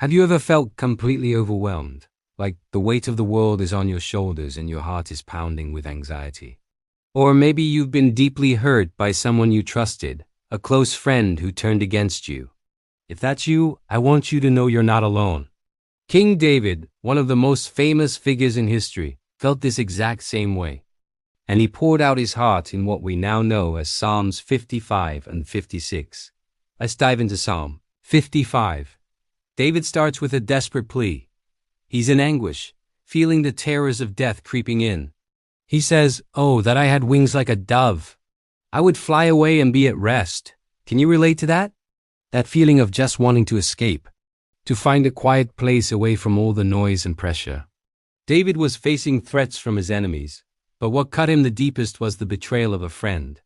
Have you ever felt completely overwhelmed, like the weight of the world is on your shoulders and your heart is pounding with anxiety? Or maybe you've been deeply hurt by someone you trusted, a close friend who turned against you. If that's you, I want you to know you're not alone. King David, one of the most famous figures in history, felt this exact same way. And he poured out his heart in what we now know as Psalms 55 and 56. Let's dive into Psalm 55. David starts with a desperate plea. He's in anguish, feeling the terrors of death creeping in. He says, "Oh, that I had wings like a dove. I would fly away and be at rest." Can you relate to that? That feeling of just wanting to escape, to find a quiet place away from all the noise and pressure. David was facing threats from his enemies, but what cut him the deepest was the betrayal of a friend.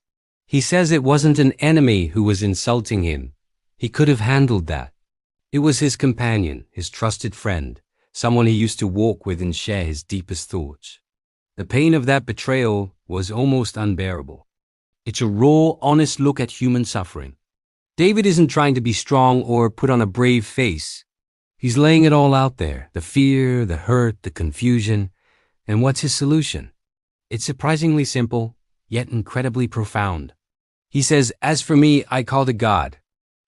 He says it wasn't an enemy who was insulting him. He could have handled that. It was his companion, his trusted friend, someone he used to walk with and share his deepest thoughts. The pain of that betrayal was almost unbearable. It's a raw, honest look at human suffering. David isn't trying to be strong or put on a brave face. He's laying it all out there, the fear, the hurt, the confusion. And what's his solution? It's surprisingly simple, yet incredibly profound. He says, "As for me, I call to God.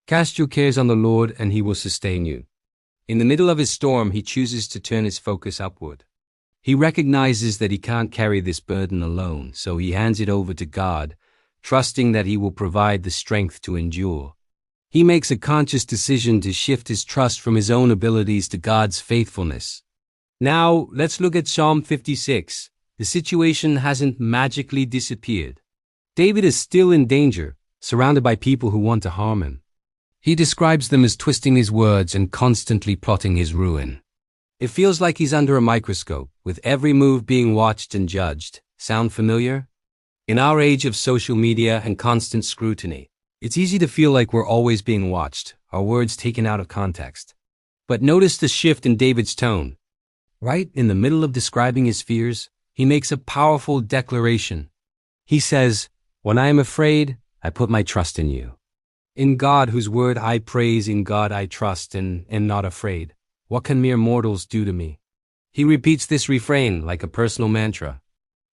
Cast your cares on the Lord, and he will sustain you." In the middle of his storm, he chooses to turn his focus upward. He recognizes that he can't carry this burden alone, so he hands it over to God, trusting that he will provide the strength to endure. He makes a conscious decision to shift his trust from his own abilities to God's faithfulness. Now, let's look at Psalm 56. The situation hasn't magically disappeared. David is still in danger, surrounded by people who want to harm him. He describes them as twisting his words and constantly plotting his ruin. It feels like he's under a microscope, with every move being watched and judged. Sound familiar? In our age of social media and constant scrutiny, it's easy to feel like we're always being watched, our words taken out of context. But notice the shift in David's tone. Right in the middle of describing his fears, he makes a powerful declaration. He says, "When I am afraid, I put my trust in you. In God, whose word I praise, in God I trust and am not afraid. What can mere mortals do to me?" He repeats this refrain like a personal mantra.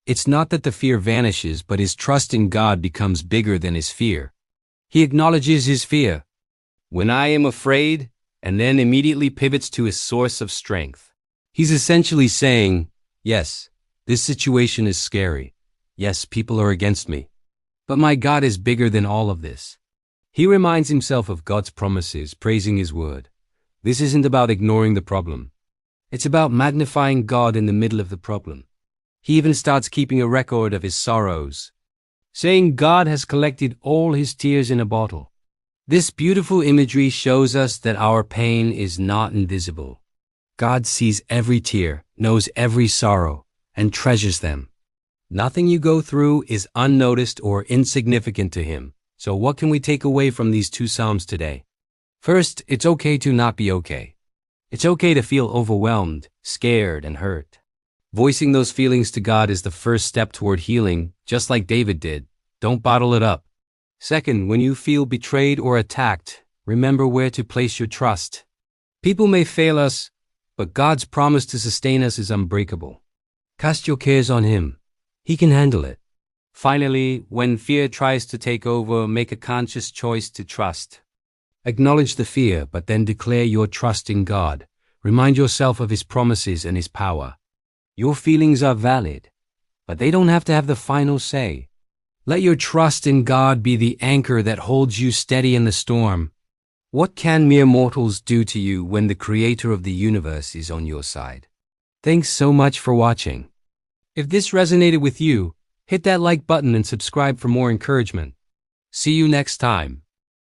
It's not that the fear vanishes, but his trust in God becomes bigger than his fear. He acknowledges his fear. "When I am afraid," and then immediately pivots to his source of strength. He's essentially saying, yes, this situation is scary. Yes, people are against me. But my God is bigger than all of this. He reminds himself of God's promises, praising his word. This isn't about ignoring the problem. It's about magnifying God in the middle of the problem. He even starts keeping a record of his sorrows, saying God has collected all his tears in a bottle. This beautiful imagery shows us that our pain is not invisible. God sees every tear, knows every sorrow, and treasures them. Nothing you go through is unnoticed or insignificant to him. So what can we take away from these two Psalms today? First, it's okay to not be okay. It's okay to feel overwhelmed, scared, and hurt. Voicing those feelings to God is the first step toward healing, just like David did. Don't bottle it up. Second, when you feel betrayed or attacked, remember where to place your trust. People may fail us, but God's promise to sustain us is unbreakable. Cast your cares on him. He can handle it. Finally, when fear tries to take over, make a conscious choice to trust. Acknowledge the fear, but then declare your trust in God. Remind yourself of his promises and his power. Your feelings are valid, but they don't have to have the final say. Let your trust in God be the anchor that holds you steady in the storm. What can mere mortals do to you when the creator of the universe is on your side? Thanks so much for watching. If this resonated with you, hit that like button and subscribe for more encouragement. See you next time.